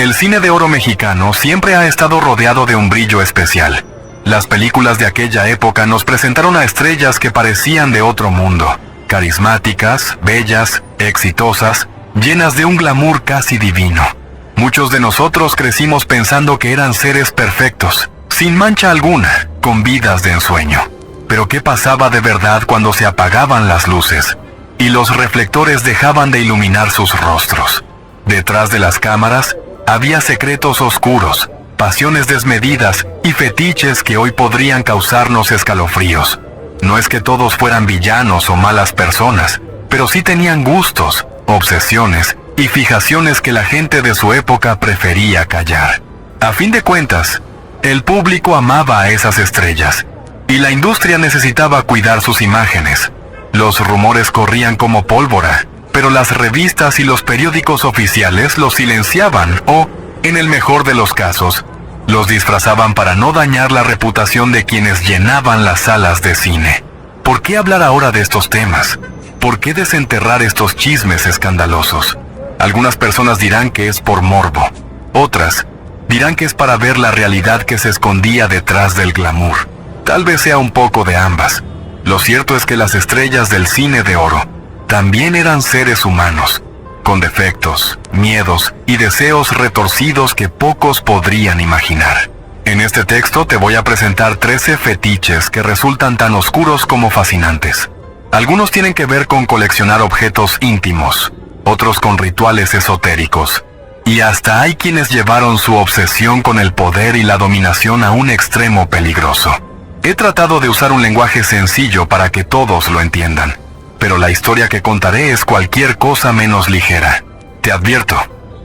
El cine de oro mexicano siempre ha estado rodeado de un brillo especial. Las películas de aquella época nos presentaron a estrellas que parecían de otro mundo, carismáticas, bellas, exitosas, llenas de un glamour casi divino. Muchos de nosotros crecimos pensando que eran seres perfectos, sin mancha alguna, con vidas de ensueño. Pero ¿qué pasaba de verdad cuando se apagaban las luces y los reflectores dejaban de iluminar sus rostros? Detrás de las cámaras había secretos oscuros, pasiones desmedidas y fetiches que hoy podrían causarnos escalofríos. No es que todos fueran villanos o malas personas, pero sí tenían gustos, obsesiones y fijaciones que la gente de su época prefería callar. A fin de cuentas, el público amaba a esas estrellas, y la industria necesitaba cuidar sus imágenes. Los rumores corrían como pólvora, pero las revistas y los periódicos oficiales los silenciaban o, en el mejor de los casos, los disfrazaban para no dañar la reputación de quienes llenaban las salas de cine. ¿Por qué hablar ahora de estos temas? ¿Por qué desenterrar estos chismes escandalosos? Algunas personas dirán que es por morbo. Otras dirán que es para ver la realidad que se escondía detrás del glamour. Tal vez sea un poco de ambas. Lo cierto es que las estrellas del cine de oro también eran seres humanos, con defectos, miedos y deseos retorcidos que pocos podrían imaginar. En este texto te voy a presentar 13 fetiches que resultan tan oscuros como fascinantes. Algunos tienen que ver con coleccionar objetos íntimos, otros con rituales esotéricos, y hasta hay quienes llevaron su obsesión con el poder y la dominación a un extremo peligroso. He tratado de usar un lenguaje sencillo para que todos lo entiendan, pero la historia que contaré es cualquier cosa menos ligera. Te advierto,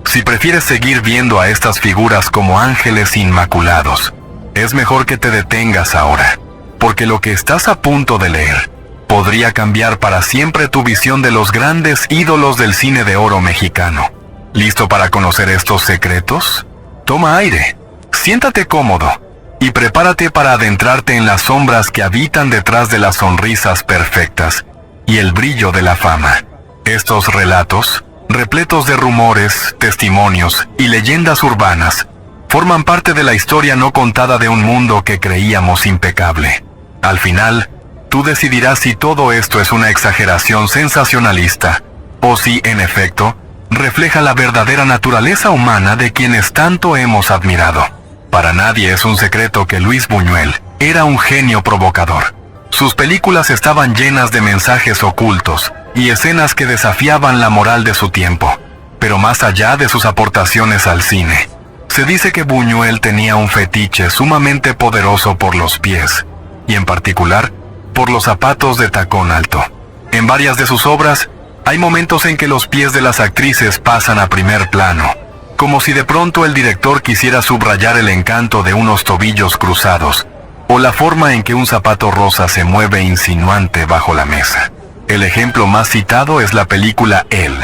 si prefieres seguir viendo a estas figuras como ángeles inmaculados, es mejor que te detengas ahora, porque lo que estás a punto de leer podría cambiar para siempre tu visión de los grandes ídolos del cine de oro mexicano. ¿Listo para conocer estos secretos? Toma aire, siéntate cómodo y prepárate para adentrarte en las sombras que habitan detrás de las sonrisas perfectas y el brillo de la fama. Estos relatos, repletos de rumores, testimonios y leyendas urbanas, forman parte de la historia no contada de un mundo que creíamos impecable. Al final, tú decidirás si todo esto es una exageración sensacionalista, o si, en efecto, refleja la verdadera naturaleza humana de quienes tanto hemos admirado. Para nadie es un secreto que Luis Buñuel era un genio provocador. Sus películas estaban llenas de mensajes ocultos y escenas que desafiaban la moral de su tiempo. Pero más allá de sus aportaciones al cine, se dice que Buñuel tenía un fetiche sumamente poderoso por los pies, y en particular, por los zapatos de tacón alto. En varias de sus obras, hay momentos en que los pies de las actrices pasan a primer plano, como si de pronto el director quisiera subrayar el encanto de unos tobillos cruzados, o la forma en que un zapato rosa se mueve insinuante bajo la mesa. El ejemplo más citado es la película Él,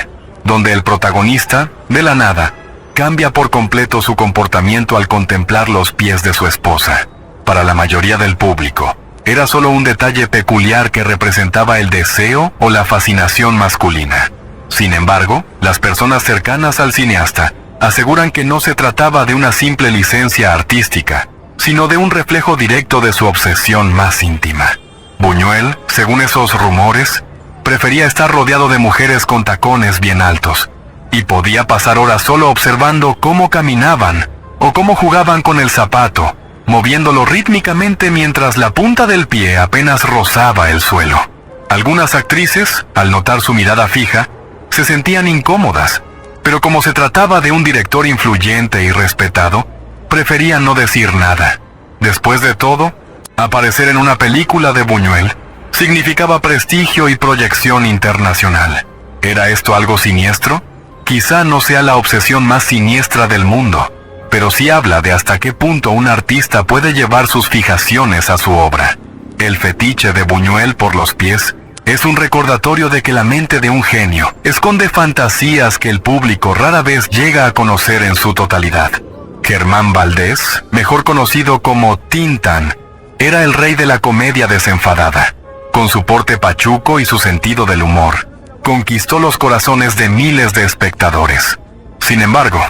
donde el protagonista, de la nada, cambia por completo su comportamiento al contemplar los pies de su esposa. Para la mayoría del público, era solo un detalle peculiar que representaba el deseo o la fascinación masculina. Sin embargo, las personas cercanas al cineasta aseguran que no se trataba de una simple licencia artística, sino de un reflejo directo de su obsesión más íntima. Buñuel, según esos rumores, prefería estar rodeado de mujeres con tacones bien altos, y podía pasar horas solo observando cómo caminaban o cómo jugaban con el zapato, moviéndolo rítmicamente mientras la punta del pie apenas rozaba el suelo. Algunas actrices, al notar su mirada fija, se sentían incómodas, pero como se trataba de un director influyente y respetado, preferían no decir nada. Después de todo, aparecer en una película de Buñuel significaba prestigio y proyección internacional. ¿Era esto algo siniestro? Quizá no sea la obsesión más siniestra del mundo, pero sí habla de hasta qué punto un artista puede llevar sus fijaciones a su obra. El fetiche de Buñuel por los pies es un recordatorio de que la mente de un genio esconde fantasías que el público rara vez llega a conocer en su totalidad. Germán Valdés, mejor conocido como Tintán, era el rey de la comedia desenfadada. Con su porte pachuco y su sentido del humor, conquistó los corazones de miles de espectadores. Sin embargo,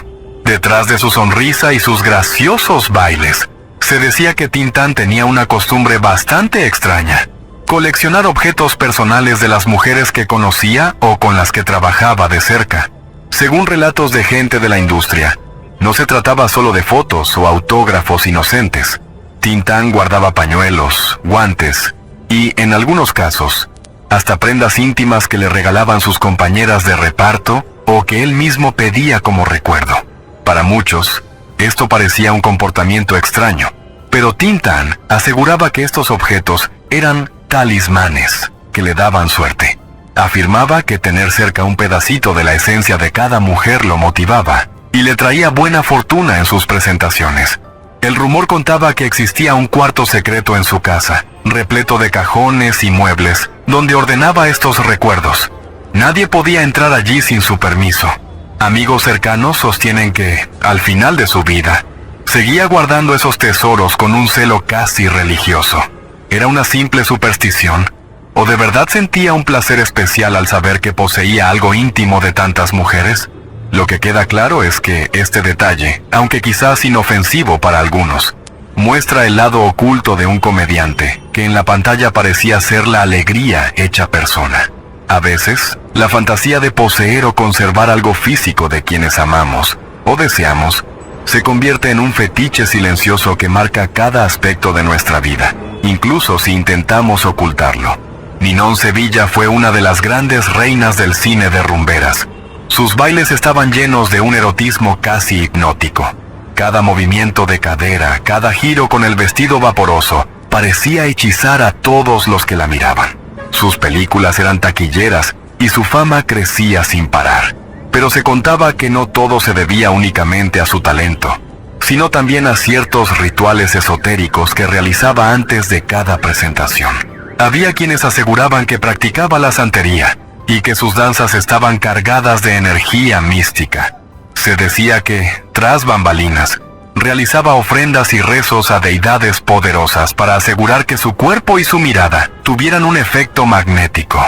Detrás de su sonrisa y sus graciosos bailes, se decía que Tintán tenía una costumbre bastante extraña: coleccionar objetos personales de las mujeres que conocía o con las que trabajaba de cerca. Según relatos de gente de la industria, no se trataba solo de fotos o autógrafos inocentes. Tintán guardaba pañuelos, guantes y, en algunos casos, hasta prendas íntimas que le regalaban sus compañeras de reparto o que él mismo pedía como recuerdo. Para muchos, esto parecía un comportamiento extraño, pero Tintán aseguraba que estos objetos eran talismanes que le daban suerte. Afirmaba que tener cerca un pedacito de la esencia de cada mujer lo motivaba y le traía buena fortuna en sus presentaciones. El rumor contaba que existía un cuarto secreto en su casa, repleto de cajones y muebles, donde ordenaba estos recuerdos. Nadie podía entrar allí sin su permiso. Amigos cercanos sostienen que, al final de su vida, seguía guardando esos tesoros con un celo casi religioso. ¿Era una simple superstición? ¿O de verdad sentía un placer especial al saber que poseía algo íntimo de tantas mujeres? Lo que queda claro es que este detalle, aunque quizás inofensivo para algunos, muestra el lado oculto de un comediante, que en la pantalla parecía ser la alegría hecha persona. A veces, la fantasía de poseer o conservar algo físico de quienes amamos o deseamos se convierte en un fetiche silencioso que marca cada aspecto de nuestra vida, incluso si intentamos ocultarlo. Ninón Sevilla fue una de las grandes reinas del cine de rumberas. Sus bailes estaban llenos de un erotismo casi hipnótico. Cada movimiento de cadera, cada giro con el vestido vaporoso, parecía hechizar a todos los que la miraban. Sus películas eran taquilleras y su fama crecía sin parar. Pero se contaba que no todo se debía únicamente a su talento, sino también a ciertos rituales esotéricos que realizaba antes de cada presentación. Había quienes aseguraban que practicaba la santería y que sus danzas estaban cargadas de energía mística. Se decía que, tras bambalinas, realizaba ofrendas y rezos a deidades poderosas para asegurar que su cuerpo y su mirada tuvieran un efecto magnético.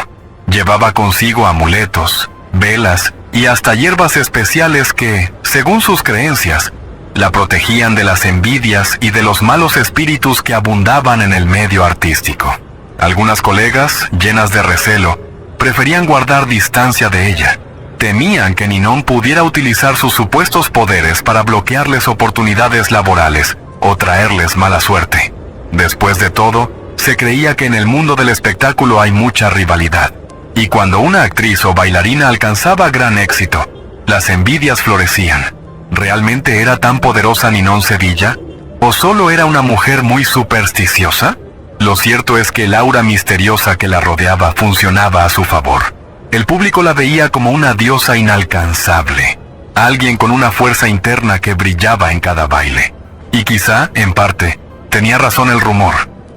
Llevaba consigo amuletos, velas y hasta hierbas especiales que, según sus creencias, la protegían de las envidias y de los malos espíritus que abundaban en el medio artístico. Algunas colegas, llenas de recelo, preferían guardar distancia de ella. Temían que Ninón pudiera utilizar sus supuestos poderes para bloquearles oportunidades laborales o traerles mala suerte. Después de todo, se creía que en el mundo del espectáculo hay mucha rivalidad, y cuando una actriz o bailarina alcanzaba gran éxito, las envidias florecían. ¿Realmente era tan poderosa Ninón Sevilla? ¿O solo era una mujer muy supersticiosa? Lo cierto es que el aura misteriosa que la rodeaba funcionaba a su favor. El público la veía como una diosa inalcanzable, alguien con una fuerza interna que brillaba en cada baile. Y quizá, en parte, tenía razón el rumor.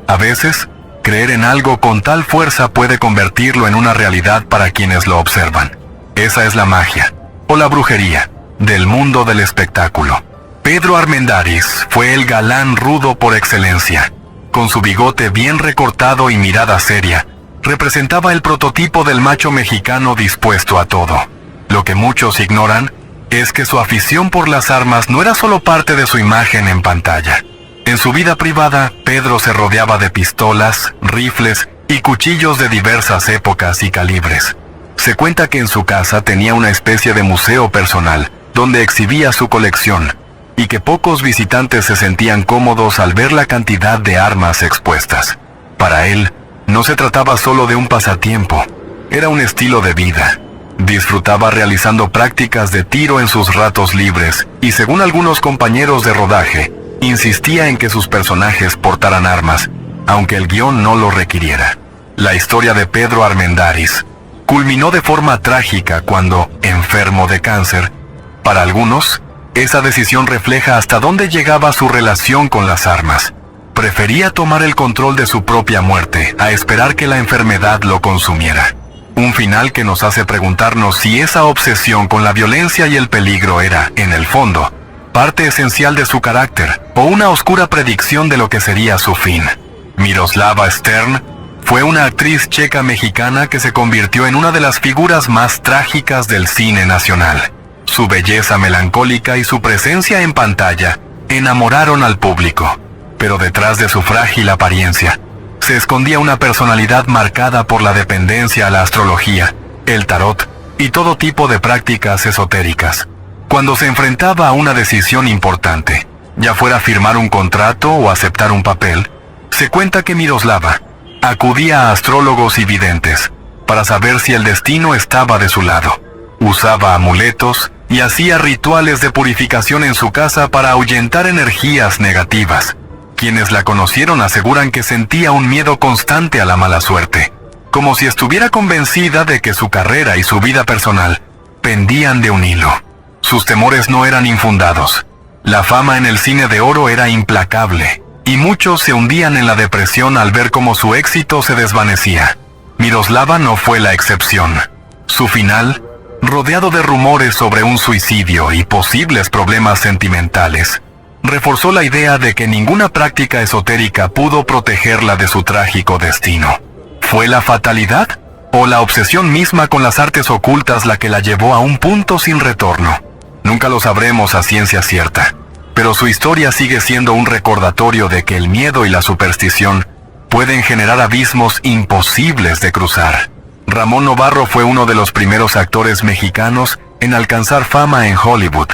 A veces, creer en algo con tal fuerza puede convertirlo en una realidad para quienes lo observan. Esa es la magia, o la brujería, del mundo del espectáculo. Pedro Armendáriz fue el galán rudo por excelencia. Con su bigote bien recortado y mirada seria, representaba el prototipo del macho mexicano dispuesto a todo. Lo que muchos ignoran es que su afición por las armas no era solo parte de su imagen en pantalla. En su vida privada, Pedro se rodeaba de pistolas, rifles y cuchillos de diversas épocas y calibres. Se cuenta que en su casa tenía una especie de museo personal, donde exhibía su colección, y que pocos visitantes se sentían cómodos al ver la cantidad de armas expuestas. Para él, no se trataba solo de un pasatiempo, era un estilo de vida. Disfrutaba realizando prácticas de tiro en sus ratos libres y, según algunos compañeros de rodaje, insistía en que sus personajes portaran armas, aunque el guión no lo requiriera. La historia de Pedro Armendáriz culminó de forma trágica cuando, enfermo de cáncer, para algunos, esa decisión refleja hasta dónde llegaba su relación con las armas. Prefería tomar el control de su propia muerte a esperar que la enfermedad lo consumiera. Un final que nos hace preguntarnos si esa obsesión con la violencia y el peligro era, en el fondo, parte esencial de su carácter o una oscura predicción de lo que sería su fin. Miroslava Stern fue una actriz checa mexicana que se convirtió en una de las figuras más trágicas del cine nacional. Su belleza melancólica y su presencia en pantalla enamoraron al público, pero detrás de su frágil apariencia se escondía una personalidad marcada por la dependencia a la astrología, el tarot y todo tipo de prácticas esotéricas. Cuando se enfrentaba a una decisión importante, ya fuera firmar un contrato o aceptar un papel, se cuenta que Miroslava acudía a astrólogos y videntes para saber si el destino estaba de su lado. Usaba amuletos y hacía rituales de purificación en su casa para ahuyentar energías negativas. Quienes la conocieron aseguran que sentía un miedo constante a la mala suerte, como si estuviera convencida de que su carrera y su vida personal pendían de un hilo. Sus temores no eran infundados. La fama en el cine de oro era implacable, y muchos se hundían en la depresión al ver cómo su éxito se desvanecía. Miroslava no fue la excepción. Su final, rodeado de rumores sobre un suicidio y posibles problemas sentimentales, reforzó la idea de que ninguna práctica esotérica pudo protegerla de su trágico destino. ¿Fue la fatalidad o la obsesión misma con las artes ocultas la que la llevó a un punto sin retorno? Nunca lo sabremos a ciencia cierta, pero su historia sigue siendo un recordatorio de que el miedo y la superstición pueden generar abismos imposibles de cruzar. Ramón Novarro fue uno de los primeros actores mexicanos en alcanzar fama en Hollywood.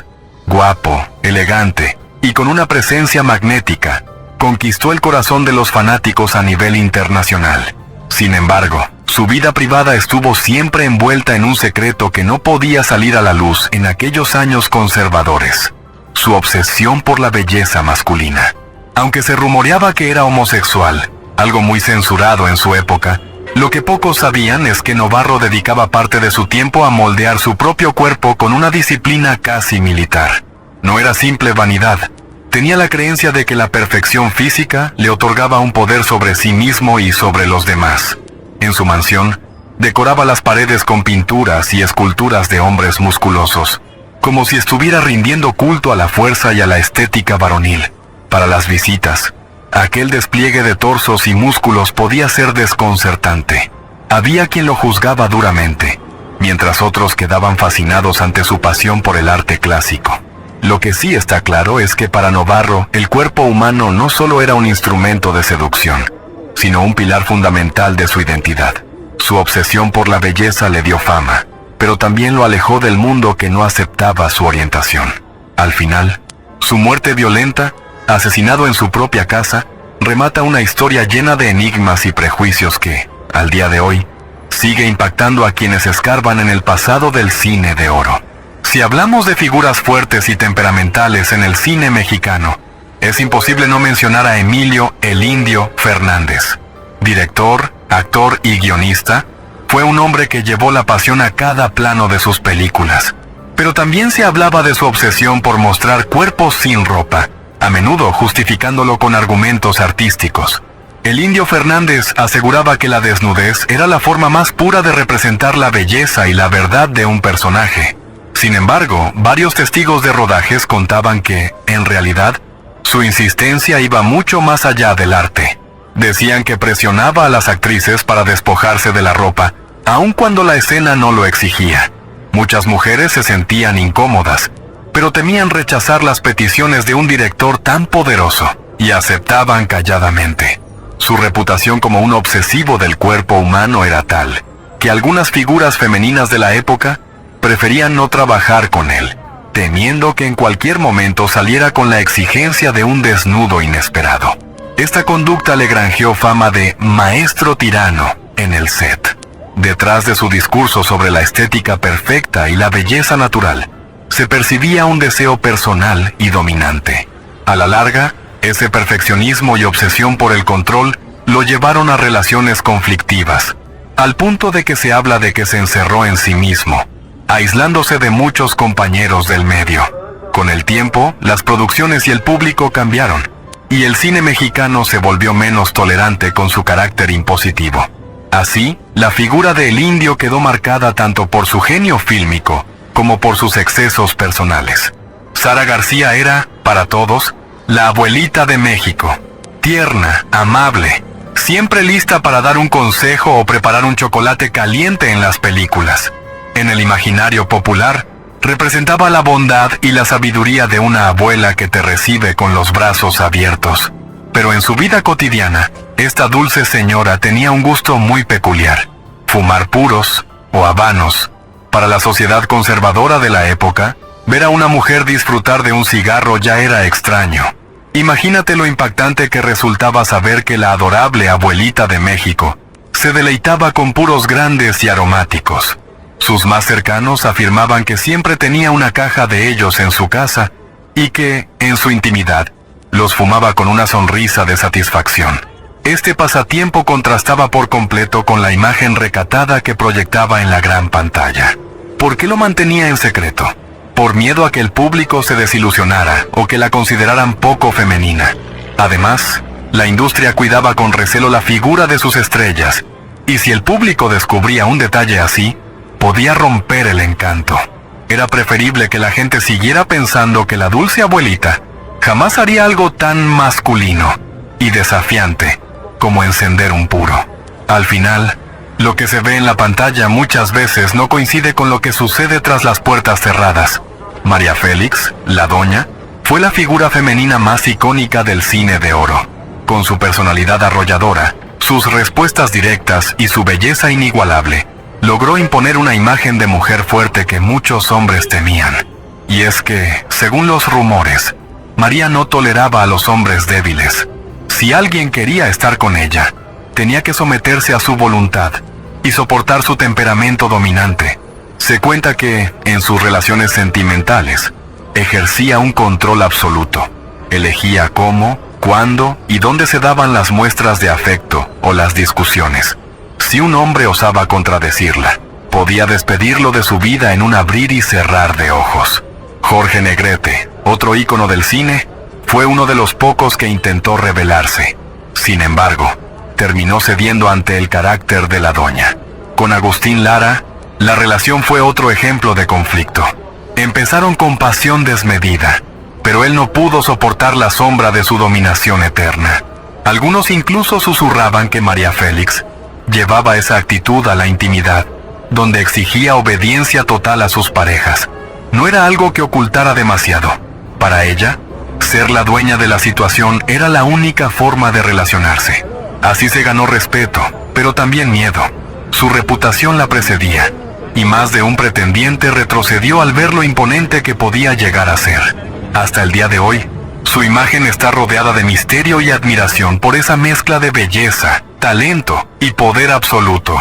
Guapo, elegante y con una presencia magnética, conquistó el corazón de los fanáticos a nivel internacional. Sin embargo, su vida privada estuvo siempre envuelta en un secreto que no podía salir a la luz en aquellos años conservadores: su obsesión por la belleza masculina. Aunque se rumoreaba que era homosexual, algo muy censurado en su época, lo que pocos sabían es que Novarro dedicaba parte de su tiempo a moldear su propio cuerpo con una disciplina casi militar. No era simple vanidad. Tenía la creencia de que la perfección física le otorgaba un poder sobre sí mismo y sobre los demás. En su mansión, decoraba las paredes con pinturas y esculturas de hombres musculosos, como si estuviera rindiendo culto a la fuerza y a la estética varonil. Para las visitas, aquel despliegue de torsos y músculos podía ser desconcertante. Había quien lo juzgaba duramente, mientras otros quedaban fascinados ante su pasión por el arte clásico. Lo que sí está claro es que para Novarro, el cuerpo humano no solo era un instrumento de seducción, sino un pilar fundamental de su identidad. Su obsesión por la belleza le dio fama, pero también lo alejó del mundo que no aceptaba su orientación. Al final, su muerte violenta, asesinado en su propia casa, remata una historia llena de enigmas y prejuicios que, al día de hoy, sigue impactando a quienes escarban en el pasado del cine de oro. Si hablamos de figuras fuertes y temperamentales en el cine mexicano, es imposible no mencionar a Emilio "el Indio" Fernández. Director, actor y guionista, fue un hombre que llevó la pasión a cada plano de sus películas. Pero también se hablaba de su obsesión por mostrar cuerpos sin ropa, a menudo justificándolo con argumentos artísticos. El Indio Fernández aseguraba que la desnudez era la forma más pura de representar la belleza y la verdad de un personaje. Sin embargo, varios testigos de rodajes contaban que, en realidad, su insistencia iba mucho más allá del arte. Decían que presionaba a las actrices para despojarse de la ropa, aun cuando la escena no lo exigía. Muchas mujeres se sentían incómodas, pero temían rechazar las peticiones de un director tan poderoso, y aceptaban calladamente. Su reputación como un obsesivo del cuerpo humano era tal, que algunas figuras femeninas de la época preferían no trabajar con él, temiendo que en cualquier momento saliera con la exigencia de un desnudo inesperado. Esta conducta le granjeó fama de maestro tirano en el set. Detrás de su discurso sobre la estética perfecta y la belleza natural, se percibía un deseo personal y dominante. A la larga, ese perfeccionismo y obsesión por el control lo llevaron a relaciones conflictivas, al punto de que se habla de que se encerró en sí mismo, aislándose de muchos compañeros del medio. Con el tiempo, las producciones y el público cambiaron, y el cine mexicano se volvió menos tolerante con su carácter impositivo. Así, la figura de El Indio quedó marcada tanto por su genio fílmico como por sus excesos personales. Sara García era, para todos, la abuelita de México. Tierna, amable, siempre lista para dar un consejo o preparar un chocolate caliente en las películas. En el imaginario popular, Representaba la bondad y la sabiduría de una abuela que te recibe con los brazos abiertos. Pero en su vida cotidiana, esta dulce señora tenía un gusto muy peculiar: fumar puros o habanos. Para la sociedad conservadora de la época, ver a una mujer disfrutar de un cigarro ya era extraño. Imagínate lo impactante que resultaba saber que la adorable abuelita de México se deleitaba con puros grandes y aromáticos. Sus más cercanos afirmaban que siempre tenía una caja de ellos en su casa y que, en su intimidad, los fumaba con una sonrisa de satisfacción. Este pasatiempo contrastaba por completo con la imagen recatada que proyectaba en la gran pantalla. ¿Por qué lo mantenía en secreto? Por miedo a que el público se desilusionara o que la consideraran poco femenina. Además, la industria cuidaba con recelo la figura de sus estrellas, y si el público descubría un detalle así, podía romper el encanto. Era preferible que la gente siguiera pensando que la dulce abuelita jamás haría algo tan masculino y desafiante como encender un puro. Al final, lo que se ve en la pantalla muchas veces no coincide con lo que sucede tras las puertas cerradas. María Félix, la Doña, fue la figura femenina más icónica del cine de oro. Con su personalidad arrolladora, sus respuestas directas y su belleza inigualable, logró imponer una imagen de mujer fuerte que muchos hombres temían. Y es que, según los rumores, María no toleraba a los hombres débiles. Si alguien quería estar con ella, tenía que someterse a su voluntad y soportar su temperamento dominante. Se cuenta que, en sus relaciones sentimentales, ejercía un control absoluto. Elegía cómo, cuándo y dónde se daban las muestras de afecto o las discusiones. Si un hombre osaba contradecirla, podía despedirlo de su vida en un abrir y cerrar de ojos. Jorge Negrete, otro ícono del cine, fue uno de los pocos que intentó rebelarse. Sin embargo, terminó cediendo ante el carácter de la Doña. Con Agustín Lara, la relación fue otro ejemplo de conflicto. Empezaron con pasión desmedida, pero él no pudo soportar la sombra de su dominación eterna. Algunos incluso susurraban que María Félix llevaba esa actitud a la intimidad, donde exigía obediencia total a sus parejas. No era algo que ocultara demasiado. Para ella, ser la dueña de la situación era la única forma de relacionarse. Así se ganó respeto, pero también miedo. Su reputación la precedía, y más de un pretendiente retrocedió al ver lo imponente que podía llegar a ser. Hasta el día de hoy, su imagen está rodeada de misterio y admiración por esa mezcla de belleza, talento y poder absoluto.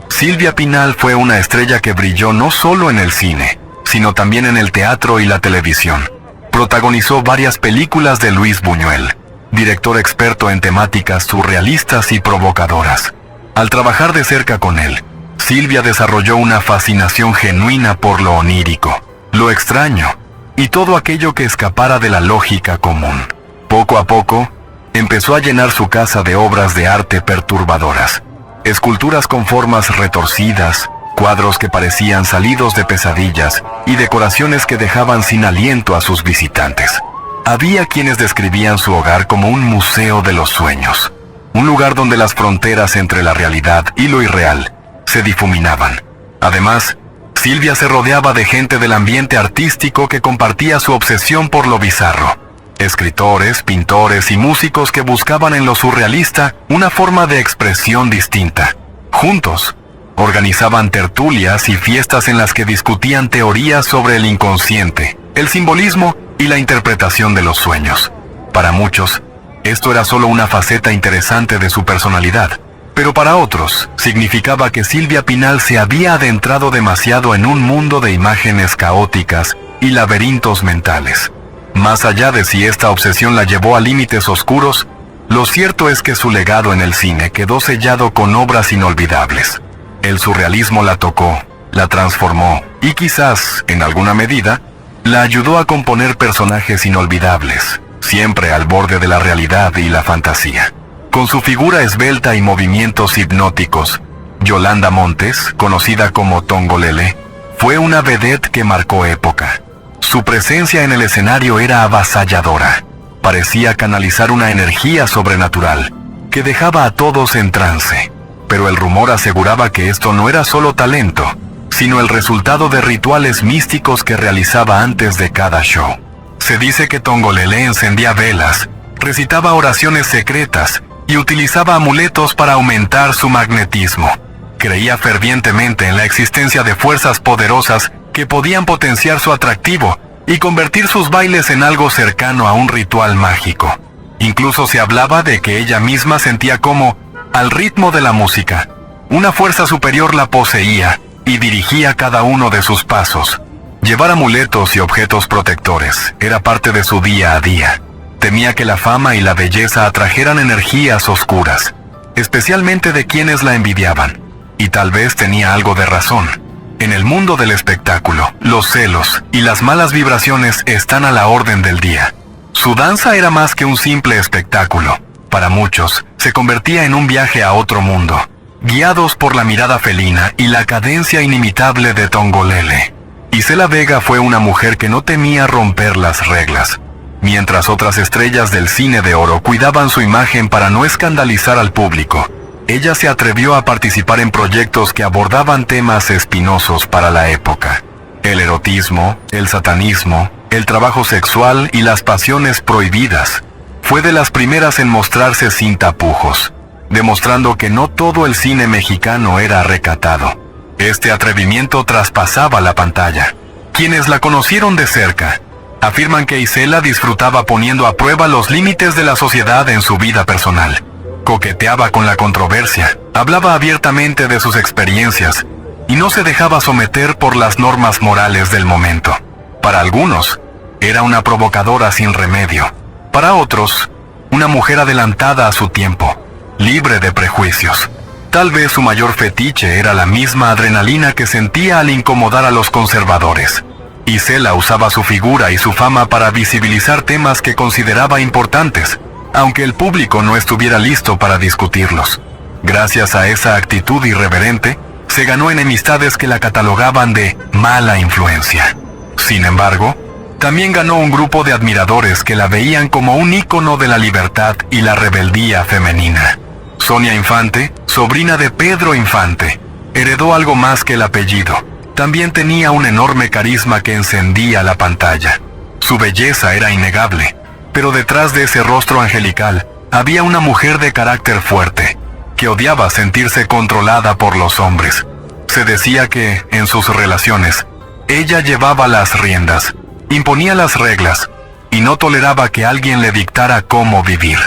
Silvia Pinal fue una estrella que brilló no solo en el cine, sino también en el teatro y la televisión. Protagonizó varias películas de Luis Buñuel, director experto en temáticas surrealistas y provocadoras. Al trabajar de cerca con él, Silvia desarrolló una fascinación genuina por lo onírico, lo extraño y todo aquello que escapara de la lógica común. Poco a poco, empezó a llenar su casa de obras de arte perturbadoras, esculturas con formas retorcidas, cuadros que parecían salidos de pesadillas y decoraciones que dejaban sin aliento a sus visitantes. Había quienes describían su hogar como un museo de los sueños, un lugar donde las fronteras entre la realidad y lo irreal se difuminaban. Además, Silvia se rodeaba de gente del ambiente artístico que compartía su obsesión por lo bizarro. Escritores, pintores y músicos que buscaban en lo surrealista una forma de expresión distinta. Juntos, organizaban tertulias y fiestas en las que discutían teorías sobre el inconsciente, el simbolismo y la interpretación de los sueños. Para muchos, esto era solo una faceta interesante de su personalidad, pero para otros, significaba que Silvia Pinal se había adentrado demasiado en un mundo de imágenes caóticas y laberintos mentales. Más allá de si esta obsesión la llevó a límites oscuros, lo cierto es que su legado en el cine quedó sellado con obras inolvidables. El surrealismo la tocó, la transformó y quizás, en alguna medida, la ayudó a componer personajes inolvidables, siempre al borde de la realidad y la fantasía. Con su figura esbelta y movimientos hipnóticos, Yolanda Montes, conocida como Tongolele, fue una vedette que marcó época. Su presencia en el escenario era avasalladora. Parecía canalizar una energía sobrenatural que dejaba a todos en trance. Pero el rumor aseguraba que esto no era solo talento, sino el resultado de rituales místicos que realizaba antes de cada show. Se dice que Tongolele encendía velas, recitaba oraciones secretas y utilizaba amuletos para aumentar su magnetismo. Creía fervientemente en la existencia de fuerzas poderosas que podían potenciar su atractivo y convertir sus bailes en algo cercano a un ritual mágico. Incluso se hablaba de que ella misma sentía como, al ritmo de la música, una fuerza superior la poseía y dirigía cada uno de sus pasos. Llevar amuletos y objetos protectores era parte de su día a día. Temía que la fama y la belleza atrajeran energías oscuras, especialmente de quienes la envidiaban. Y tal vez tenía algo de razón. En el mundo del espectáculo, los celos y las malas vibraciones están a la orden del día. Su danza era más que un simple espectáculo. Para muchos, se convertía en un viaje a otro mundo, guiados por la mirada felina y la cadencia inimitable de Tongolele. Isela Vega fue una mujer que no temía romper las reglas. Mientras otras estrellas del cine de oro cuidaban su imagen para no escandalizar al público, ella se atrevió a participar en proyectos que abordaban temas espinosos para la época. El erotismo, el satanismo, el trabajo sexual y las pasiones prohibidas. Fue de las primeras en mostrarse sin tapujos, demostrando que no todo el cine mexicano era recatado. Este atrevimiento traspasaba la pantalla. Quienes la conocieron de cerca afirman que Isela disfrutaba poniendo a prueba los límites de la sociedad en su vida personal. Coqueteaba con la controversia, hablaba abiertamente de sus experiencias y no se dejaba someter por las normas morales del momento. Para algunos, era una provocadora sin remedio. Para otros, una mujer adelantada a su tiempo, libre de prejuicios. Tal vez su mayor fetiche era la misma adrenalina que sentía al incomodar a los conservadores. Isela usaba su figura y su fama para visibilizar temas que consideraba importantes, aunque el público no estuviera listo para discutirlos. Gracias a esa actitud irreverente, se ganó enemistades que la catalogaban de mala influencia. Sin embargo, también ganó un grupo de admiradores que la veían como un ícono de la libertad y la rebeldía femenina. Sonia Infante, sobrina de Pedro Infante, heredó algo más que el apellido. También tenía un enorme carisma que encendía la pantalla. Su belleza era innegable, pero detrás de ese rostro angelical había una mujer de carácter fuerte, que odiaba sentirse controlada por los hombres. Se decía que, en sus relaciones, ella llevaba las riendas, imponía las reglas, y no toleraba que alguien le dictara cómo vivir.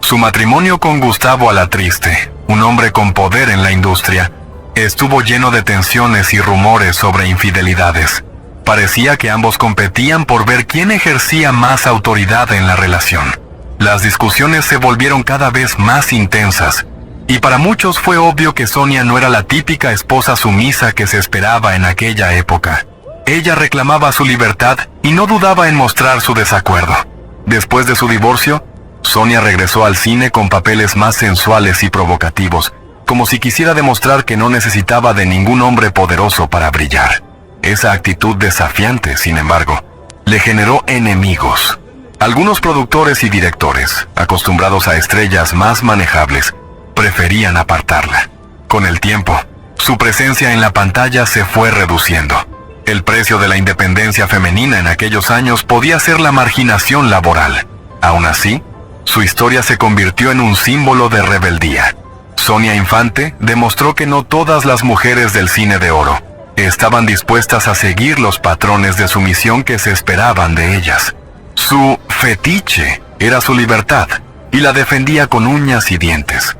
Su matrimonio con Gustavo Alatriste, un hombre con poder en la industria, estuvo lleno de tensiones y rumores sobre infidelidades. Parecía que ambos competían por ver quién ejercía más autoridad en la relación. Las discusiones se volvieron cada vez más intensas, y para muchos fue obvio que Sonia no era la típica esposa sumisa que se esperaba en aquella época. Ella reclamaba su libertad y no dudaba en mostrar su desacuerdo. Después de su divorcio, Sonia regresó al cine con papeles más sensuales y provocativos, como si quisiera demostrar que no necesitaba de ningún hombre poderoso para brillar. Esa actitud desafiante, sin embargo, le generó enemigos. Algunos productores y directores, acostumbrados a estrellas más manejables, preferían apartarla. Con el tiempo, su presencia en la pantalla se fue reduciendo. El precio de la independencia femenina en aquellos años podía ser la marginación laboral. Aún así, su historia se convirtió en un símbolo de rebeldía. Sonia Infante demostró que no todas las mujeres del cine de oro estaban dispuestas a seguir los patrones de sumisión que se esperaban de ellas. Su fetiche era su libertad, y la defendía con uñas y dientes.